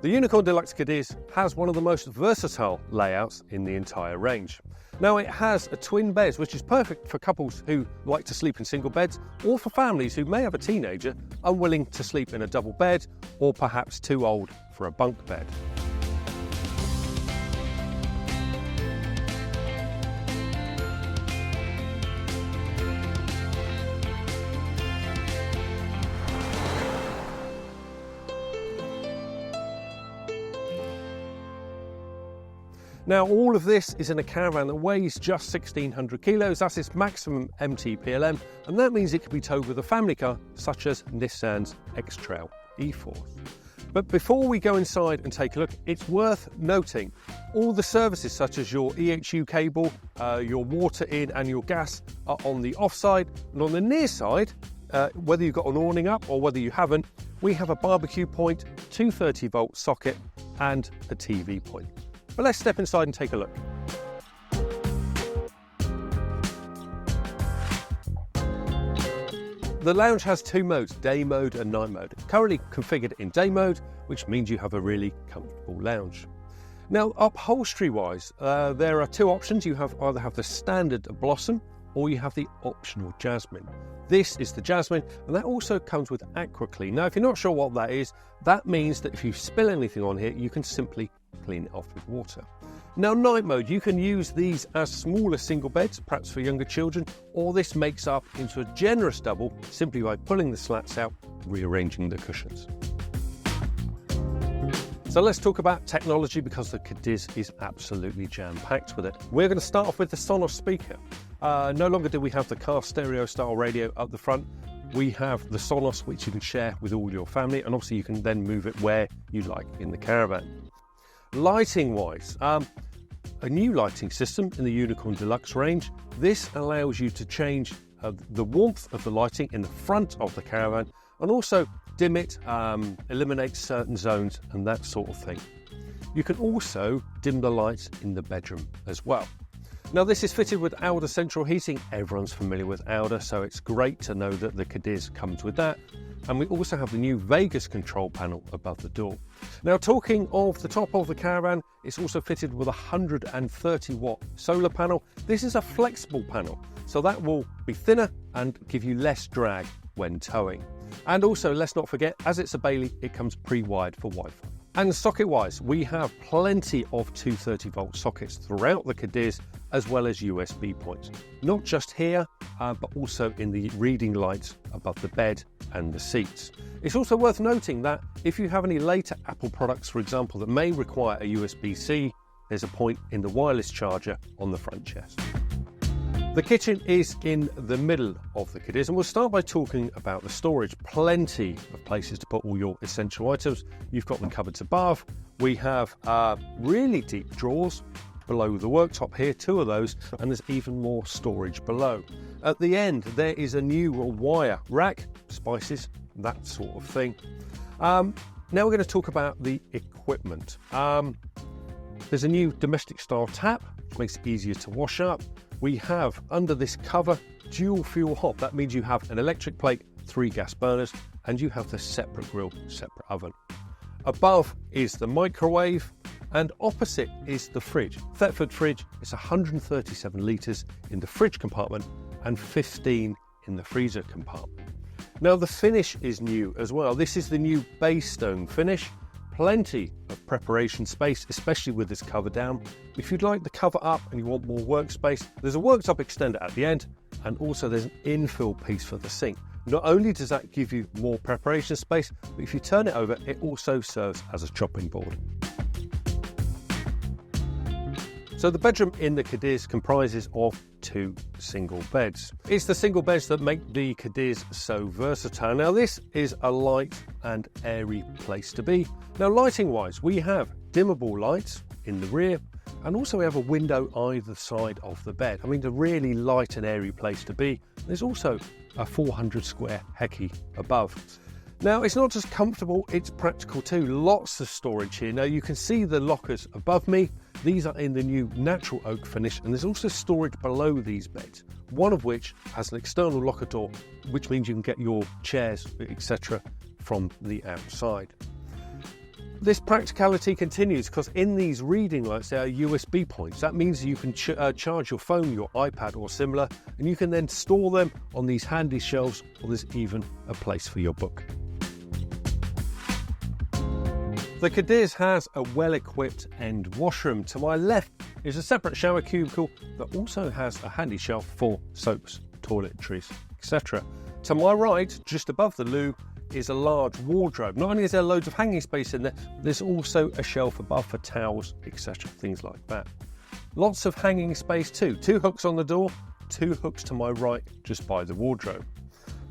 The Unicorn Deluxe Cadiz has one of the most versatile layouts in the entire range. Now it has a twin bed, which is perfect for couples who like to sleep in single beds, or for families who may have a teenager unwilling to sleep in a double bed, or perhaps too old for a bunk bed. Now all of this is in a Caravan that weighs just 1,600 kilos, that's its maximum MTPLM, and that means it can be towed with a family car such as Nissan's X-Trail 𝗚𝗲𝘃. But before we go inside and take a look, it's worth noting all the services such as your EHU cable, your water in and your gas are on the off side, and on the near side, whether you've got an awning up or whether you haven't, we have a barbecue point, 230-volt socket and a TV point. But let's step inside and take a look. The lounge has two modes, day mode and night mode. Currently configured in day mode, which means you have a really comfortable lounge. Now, upholstery-wise, there are two options. You either have the standard Blossom or you have the optional Jasmine. This is the Jasmine, and that also comes with AquaClean. Now, if you're not sure what that is, that means that if you spill anything on here, you can simply clean it off with water. Now, night mode, you can use these as smaller single beds, perhaps for younger children, or this makes up into a generous double simply by pulling the slats out, rearranging the cushions. So let's talk about technology, because the Cadiz is absolutely jam-packed with it. We're going to start off with the Sonos speaker. No longer do we have the car stereo style radio up the front. We have the Sonos, which you can share with all your family, and obviously you can then move it where you like in the Caravan. Lighting wise, a new lighting system in the Unicorn Deluxe range. This allows you to change the warmth of the lighting in the front of the Caravan, and also dim it, eliminate certain zones and that sort of thing. You can also dim the lights in the bedroom as well. Now this is fitted with 𝗚𝗲𝘁 central heating. Everyone's familiar with 𝗚𝗲𝘁, so it's great to know that the Cadiz comes with that. And we also have the new Vegas control panel above the door. Now, talking of the top of the Caravan, it's also fitted with a 130-watt solar panel. This is a flexible panel, so that will be thinner and give you less drag when towing. And also, let's not forget, as it's a Bailey, it comes pre-wired for Wi-Fi. And socket-wise, we have plenty of 230-volt sockets throughout the Cadiz, as well as USB points. Not just here, but also in the reading lights above the bed and the seats. It's also worth noting that if you have any later Apple products, for example, that may require a USB-C, there's a point in the wireless charger on the front chest. The kitchen is in the middle of the Cadiz, and we'll start by talking about the storage. Plenty of places to put all your essential items. You've got the cupboards above. We have really deep drawers below the worktop here, two of those, and there's even more storage below. At the end, there is a new wire rack, spices, that sort of thing. Now we're going to talk about the equipment. There's a new domestic style tap, which makes it easier to wash up. We have, under this cover, dual fuel hob. That means you have an electric plate, 3 gas burners, and you have the separate grill, separate oven. Above is the microwave, and opposite is the fridge. Thetford fridge is 137 litres in the fridge compartment and 15 in the freezer compartment. Now the finish is new as well. This is the new base stone finish. Plenty of preparation space, especially with this cover down. If you'd like the cover up and you want more workspace, there's a worktop extender at the end, and also there's an infill piece for the sink. Not only does that give you more preparation space, but if you turn it over, it also serves as a chopping board. So the bedroom in the Cadiz comprises of 2 single beds. It's the single beds that make the Cadiz so versatile. Now this is a light and airy place to be. Now lighting wise, we have dimmable lights in the rear, and also we have a window either side of the bed. I mean, a really light and airy place to be. There's also a 400 square 𝗚𝗃𝗃𝗃 above. Now it's not just comfortable, it's practical too. Lots of storage here. Now you can see the lockers above me. These are in the new natural oak finish, and there's also storage below these beds, one of which has an external locker door, which means you can get your chairs, etc. from the outside. This practicality continues because in these reading lights there are USB points. That means you can charge your phone, your iPad or similar, and you can then store them on these handy shelves, or there's even a place for your book. The Cadiz has a well-equipped end washroom. To my left is a separate shower cubicle that also has a handy shelf for soaps, toiletries, etc. To my right, just above the loo, is a large wardrobe. Not only is there loads of hanging space in there, there's also a shelf above for towels, etc. Things like that. Lots of hanging space too. 2 hooks on the door, 2 hooks to my right just by the wardrobe.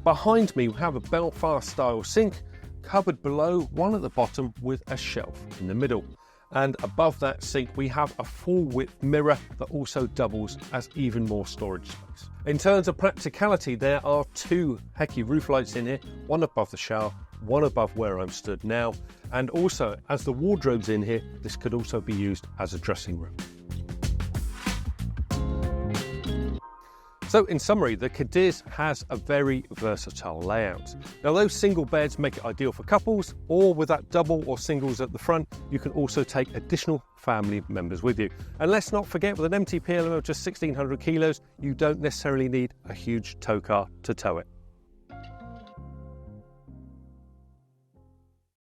Behind me we have a Belfast style sink, cupboard below, one at the bottom with a shelf in the middle. And above that sink we have a full width mirror that also doubles as even more storage space. In terms of practicality, there are 2 𝗚𝘃cie roof lights in here, one above the shower, one above where I'm stood now, and also as the wardrobe's in here, this could also be used as a dressing room. So in summary, the Cadiz has a very versatile layout. Now those single beds make it ideal for couples, or with that double or singles at the front, you can also take additional family members with you. And let's not forget, with an MTP element of just 1,600 kilos, you don't necessarily need a huge tow car to tow it.